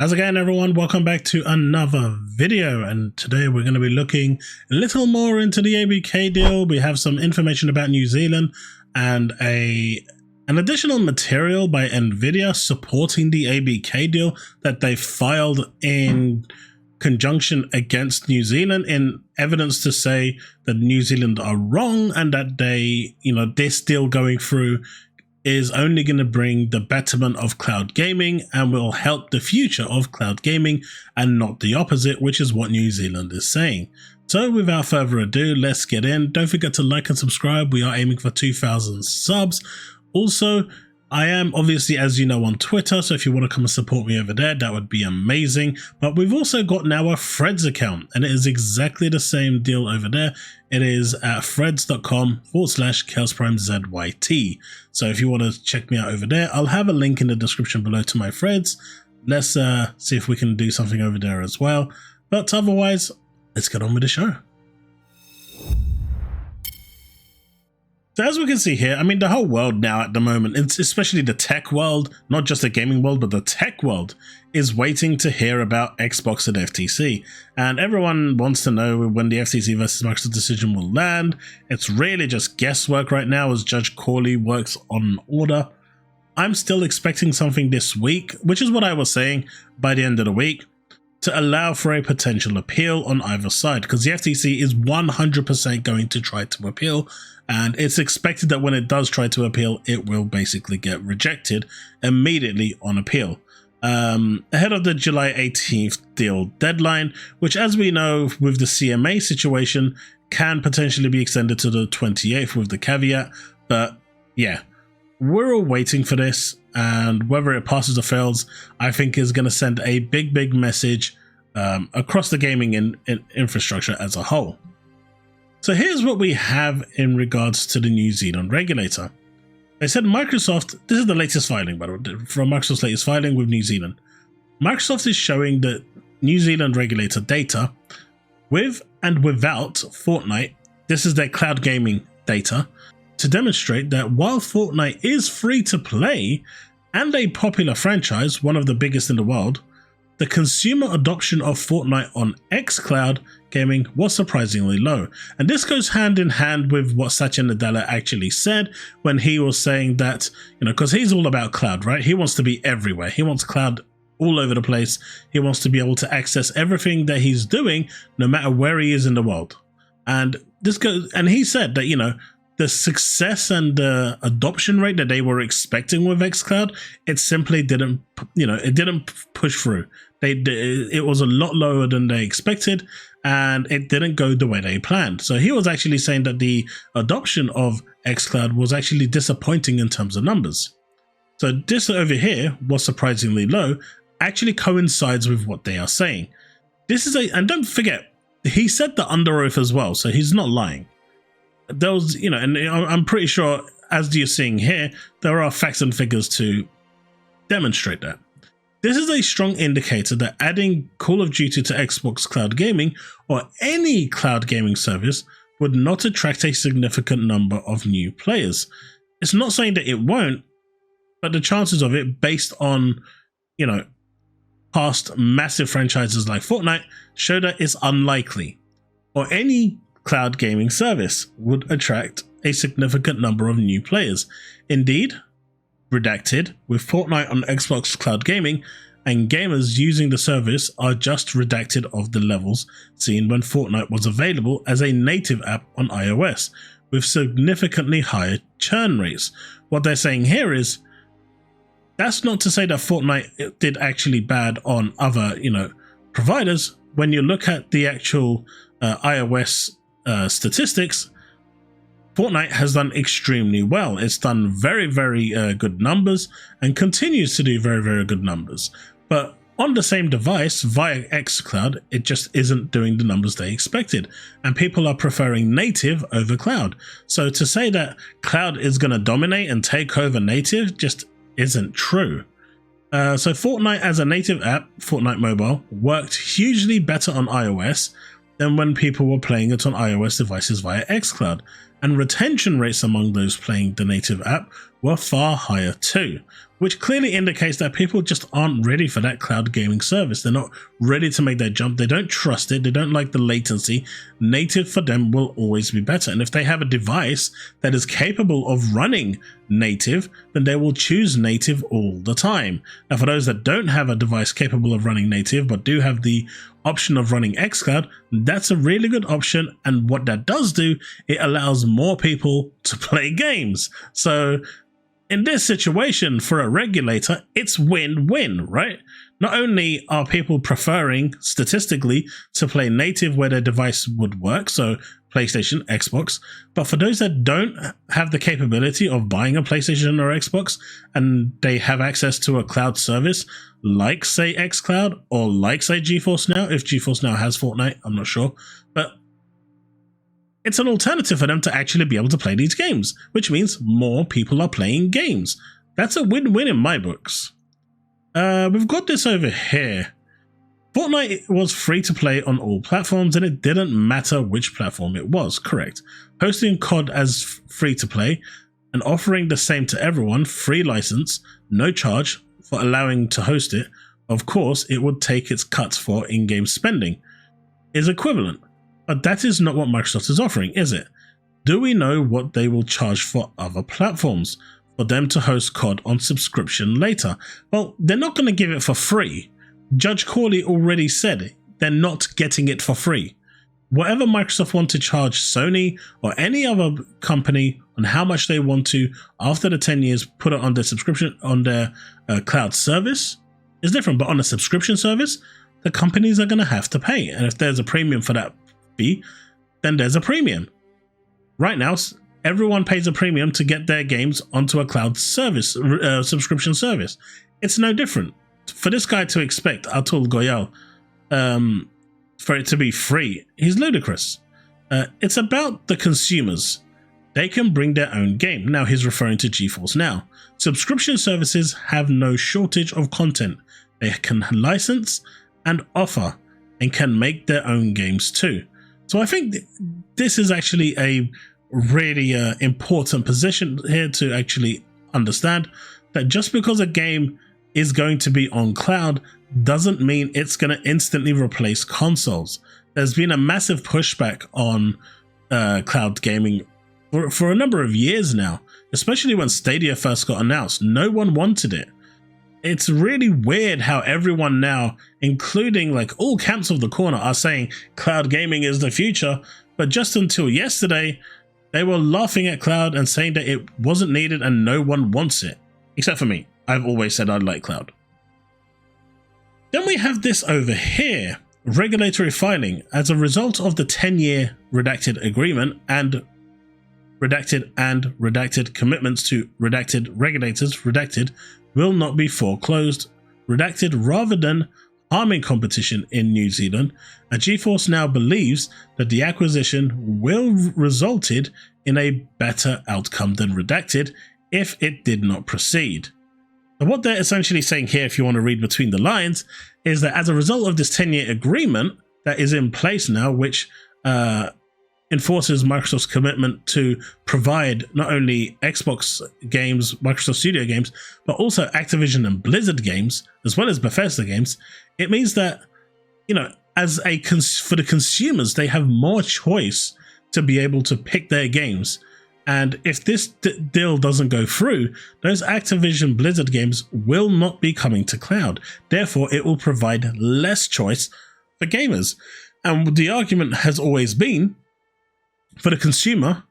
How's it going, everyone? Welcome back to another video, and today we're going to be looking a little more into the ABK deal. We have some information about New Zealand and an additional material by NVidia supporting the ABK deal that they filed in conjunction against New Zealand in evidence to say that New Zealand are wrong and that this deal going through is only going to bring the betterment of cloud gaming and will help the future of cloud gaming and not the opposite, which is what New Zealand is saying. So without further ado, let's get in. Don't forget to like and subscribe. We are aiming for 2,000 subs. Also, I am obviously, as you know, on Twitter, so if you want to come and support me over there, that would be amazing. But we've also got now a Threads account, and it is exactly the same deal over there. It is at threads.com/ChaosPrimeZYT. So if you want to check me out over there, I'll have a link in the description below to my Threads. Let's see if we can do something over there as well. But otherwise, let's get on with the show. So as we can see here, I mean, the whole world now at the moment, especially the tech world, not just the gaming world, but the tech world, is waiting to hear about Xbox and FTC. And everyone wants to know when the FTC versus Microsoft decision will land. It's really just guesswork right now as Judge Corley works on an order. I'm still expecting something this week, which is what I was saying, by the end of the week, to allow for a potential appeal on either side, because the FTC is 100% going to try to appeal, and it's expected that when it does try to appeal, it will basically get rejected immediately on appeal. Ahead of the July 18th deal deadline, which, as we know with the CMA situation, can potentially be extended to the 28th with the caveat. But yeah, we're all waiting for this, and whether it passes or fails, I think is going to send a big message across the gaming infrastructure as a whole. So here's what we have in regards to the New Zealand regulator. They said Microsoft, this is the latest filing, by the way, from Microsoft's latest filing with New Zealand. Microsoft is showing the New Zealand regulator data with and without Fortnite. This is their cloud gaming data, to demonstrate that while Fortnite is free to play and a popular franchise, one of the biggest in the world, the consumer adoption of Fortnite on xCloud gaming was surprisingly low. And this goes hand in hand with what Satya Nadella actually said when he was saying that, because he's all about cloud, right? He wants to be everywhere. He wants cloud all over the place. He wants to be able to access everything that he's doing, no matter where he is in the world. And he said that, the success and the adoption rate that they were expecting with xCloud, it simply didn't, it didn't push through. It was a lot lower than they expected, and it didn't go the way they planned. So he was actually saying that the adoption of xCloud was actually disappointing in terms of numbers. So this over here was surprisingly low, actually coincides with what they are saying. And don't forget, he said that under oath as well, so he's not lying. There was, and I'm pretty sure, as you're seeing here, there are facts and figures to demonstrate that. This is a strong indicator that adding Call of Duty to Xbox Cloud Gaming or any cloud gaming service would not attract a significant number of new players. It's not saying that it won't, but the chances of it, based on, past massive franchises like Fortnite, show that it's unlikely. Or any cloud gaming service would attract a significant number of new players. Indeed, redacted, with Fortnite on Xbox Cloud Gaming, and gamers using the service are just redacted of the levels seen when Fortnite was available as a native app on iOS, with significantly higher churn rates. What they're saying here is, that's not to say that Fortnite did actually bad on other, providers. When you look at the actual iOS statistics, Fortnite has done extremely well. It's done very good numbers and continues to do very good numbers. But on the same device via xCloud, it just isn't doing the numbers they expected, and people are preferring native over cloud. So to say that cloud is going to dominate and take over native just isn't true. So Fortnite as a native app, Fortnite Mobile, worked hugely better on iOS than when people were playing it on iOS devices via xCloud, and retention rates among those playing the native app were far higher too. which clearly indicates that people just aren't ready for that cloud gaming service. They're not ready to make that jump. They don't trust it. They don't like the latency. Native for them will always be better. And if they have a device that is capable of running native, then they will choose native all the time. Now, for those that don't have a device capable of running native, but do have the option of running xCloud, that's a really good option. And what that does do, it allows more people to play games. So in this situation, for a regulator, it's win-win, right? Not only are people preferring, statistically, to play native where their device would work, so PlayStation, Xbox, but for those that don't have the capability of buying a PlayStation or Xbox, and they have access to a cloud service, like, say, xCloud, or like, say, GeForce Now, if GeForce Now has Fortnite, I'm not sure, but it's an alternative for them to actually be able to play these games, which means more people are playing games. That's a win-win in my books. We've got this over here. Fortnite was free to play on all platforms, and it didn't matter which platform it was, correct. Hosting COD as free to play and offering the same to everyone, free license, no charge for allowing to host it, of course it would take its cut for in-game spending, is equivalent. But that is not what Microsoft is offering, is it? Do we know what they will charge for other platforms for them to host COD on subscription later? Well, they're not going to give it for free. Judge Corley already said they're not getting it for free. Whatever Microsoft want to charge Sony or any other company on how much they want to, after the 10 years, put it on their subscription, on their cloud service, is different. But on a subscription service, the companies are going to have to pay. And if there's a premium for that fee, then there's a premium. Right now, everyone pays a premium to get their games onto a cloud service, subscription service. It's no different. For this guy to expect Atul Goyal for it to be free, he's ludicrous. It's about the consumers. They can bring their own game. Now he's referring to GeForce Now. Subscription services have no shortage of content. They can license and offer and can make their own games too. So I think this is actually a really important position here to actually understand that just because a game is going to be on cloud doesn't mean it's going to instantly replace consoles. There's been a massive pushback on cloud gaming for a number of years now, especially when Stadia first got announced. No one wanted it. It's really weird how everyone now, including like all camps of the corner, are saying cloud gaming is the future, but just until yesterday, they were laughing at cloud and saying that it wasn't needed and no one wants it. Except for me. I've always said I like cloud. Then we have this over here, regulatory filing. As a result of the 10-year redacted agreement and redacted commitments to redacted regulators, redacted will not be foreclosed, redacted rather than harming competition in New Zealand, and GeForce Now believes that the acquisition will resulted in a better outcome than redacted if it did not proceed. So what they're essentially saying here, if you want to read between the lines, is that as a result of this 10-year agreement that is in place now, which enforces Microsoft's commitment to provide not only Xbox games, Microsoft Studio games, but also Activision and Blizzard games, as well as Bethesda games, it means that, you know, as for the consumers, they have more choice to be able to pick their games. And if this deal doesn't go through, those Activision Blizzard games will not be coming to cloud. Therefore, it will provide less choice for gamers. And the argument has always been, for the consumer,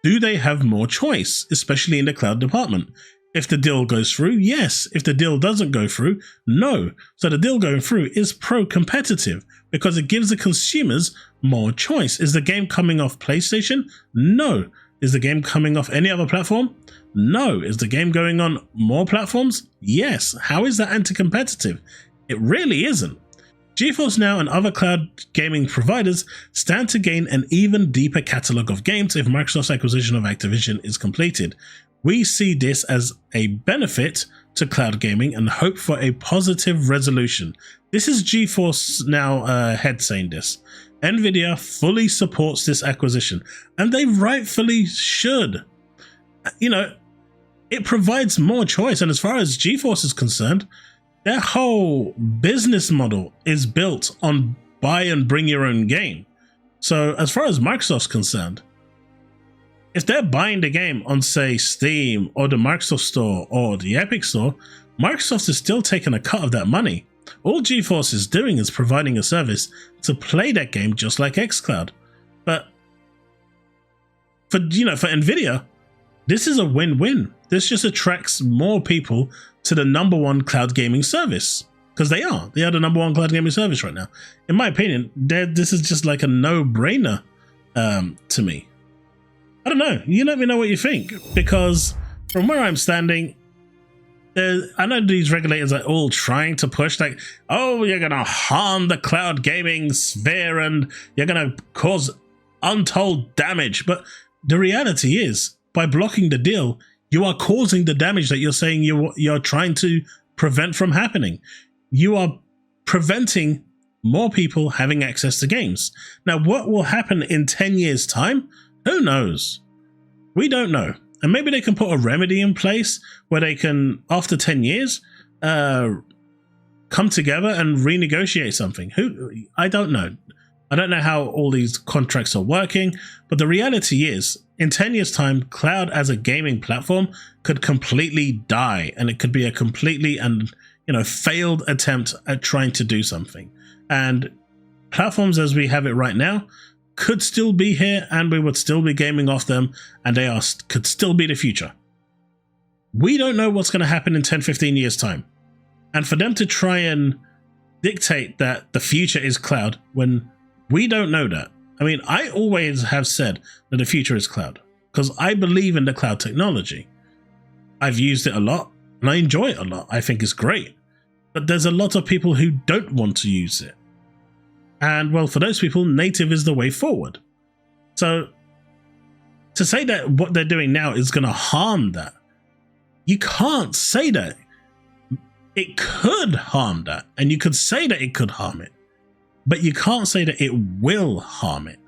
do they have more choice, especially in the cloud department? If the deal goes through, yes. If the deal doesn't go through, no. So the deal going through is pro-competitive because it gives the consumers more choice. Is the game coming off PlayStation? No. Is the game coming off any other platform? No. Is the game going on more platforms? Yes. How is that anti-competitive? It really isn't. GeForce Now and other cloud gaming providers stand to gain an even deeper catalogue of games if Microsoft's acquisition of Activision is completed. We see this as a benefit to cloud gaming and hope for a positive resolution. This is GeForce Now head saying this. NVIDIA fully supports this acquisition, and they rightfully should. You know, it provides more choice. And as far as GeForce is concerned, their whole business model is built on buy and bring your own game. So as far as Microsoft's concerned, if they're buying the game on, say, Steam or the Microsoft Store or the Epic Store, Microsoft is still taking a cut of that money. All GeForce is doing is providing a service to play that game just like xCloud. But for Nvidia, this is a win-win. This just attracts more people to the #1 cloud gaming service, because they are the #1 cloud gaming service right now. In my opinion, this is just like a no-brainer to me. I don't know. You let me know what you think, because from where I'm standing, I know these regulators are all trying to push like, oh, you're going to harm the cloud gaming sphere and you're going to cause untold damage. But the reality is, by blocking the deal, you are causing the damage that you're saying you're trying to prevent from happening. You are preventing more people having access to games. Now, what will happen in 10 years' time? Who knows? We don't know. And maybe they can put a remedy in place where they can, after 10 years, come together and renegotiate something. I don't know. I don't know how all these contracts are working, but the reality is, in 10 years' time, cloud as a gaming platform could completely die, and it could be a completely failed attempt at trying to do something. And platforms as we have it right now could still be here, and we would still be gaming off them, and could still be the future. We don't know what's going to happen in 10, 15 years' time. And for them to try and dictate that the future is cloud when we don't know that. I mean, I always have said that the future is cloud because I believe in the cloud technology. I've used it a lot and I enjoy it a lot. I think it's great. But there's a lot of people who don't want to use it. And well, for those people, native is the way forward. So to say that what they're doing now is going to harm that, you can't say that. It could harm that, and you could say that it could harm it, but you can't say that it will harm it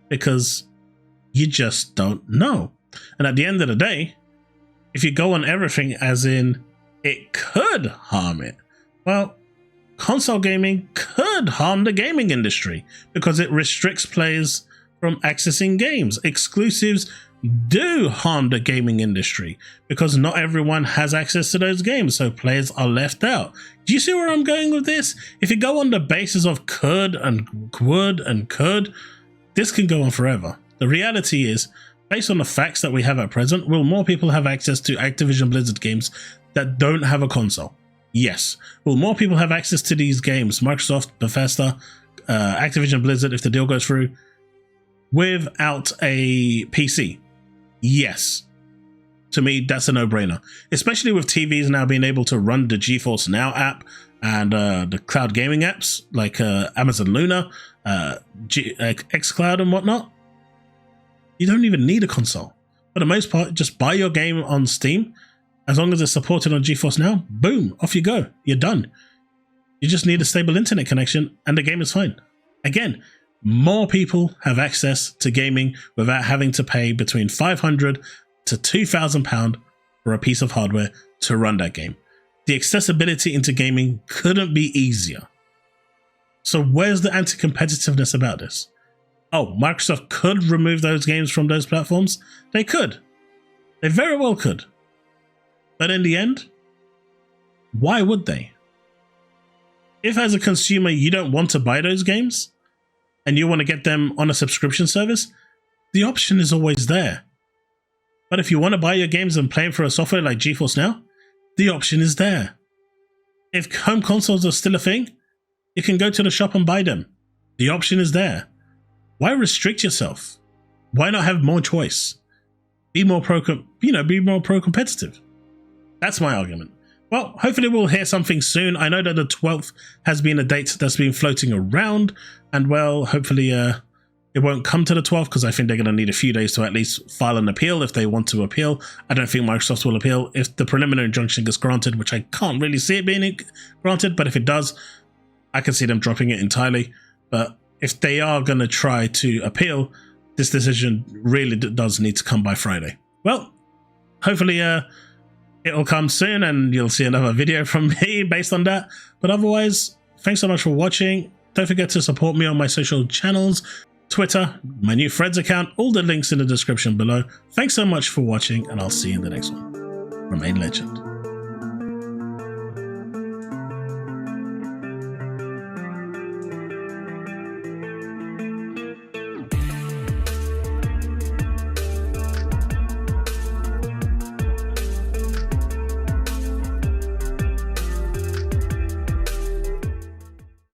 because you just don't know. And at the end of the day, if you go on everything as in it could harm it, well, console gaming could harm the gaming industry because it restricts players from accessing games. Exclusives do harm the gaming industry because not everyone has access to those games, so players are left out. Do you see where I'm going with this? If you go on the basis of could and would and could, this can go on forever. The reality is, based on the facts that we have at present, will more people have access to Activision Blizzard games that don't have a console? Yes. Will more people have access to these games, Microsoft, Bethesda, Activision Blizzard, if the deal goes through, without a PC? Yes. To me, that's a no-brainer, especially with TVs now being able to run the GeForce Now app and the cloud gaming apps like Amazon Luna, xCloud and whatnot. You don't even need a console. For the most part, just buy your game on Steam. As long as it's supported on GeForce Now, boom, off you go. You're done. You just need a stable internet connection and the game is fine. Again, more people have access to gaming without having to pay between £500 to £2,000 for a piece of hardware to run that game. The accessibility into gaming couldn't be easier. So where's the anti-competitiveness about this? Oh, Microsoft could remove those games from those platforms? They could. They very well could. But in the end, why would they? If as a consumer you don't want to buy those games and you want to get them on a subscription service, the option is always there. But if you want to buy your games and play them through a software like GeForce Now, the option is there. If home consoles are still a thing, you can go to the shop and buy them. The option is there. Why restrict yourself? Why not have more choice? Be more pro-competitive. That's my argument. Well, hopefully we'll hear something soon. I know that the 12th has been a date that's been floating around, and well, hopefully it won't come to the 12th because I think they're going to need a few days to at least file an appeal if they want to appeal. I don't think Microsoft will appeal if the preliminary injunction gets granted, which I can't really see it being granted, but if it does, I can see them dropping it entirely. But if they are going to try to appeal, this decision really does need to come by Friday. Well, hopefully it'll come soon and you'll see another video from me based on that. But otherwise, thanks so much for watching. Don't forget to support me on my social channels, Twitter, my new Threads account, all the links in the description below. Thanks so much for watching, and I'll see you in the next one. Remain legend.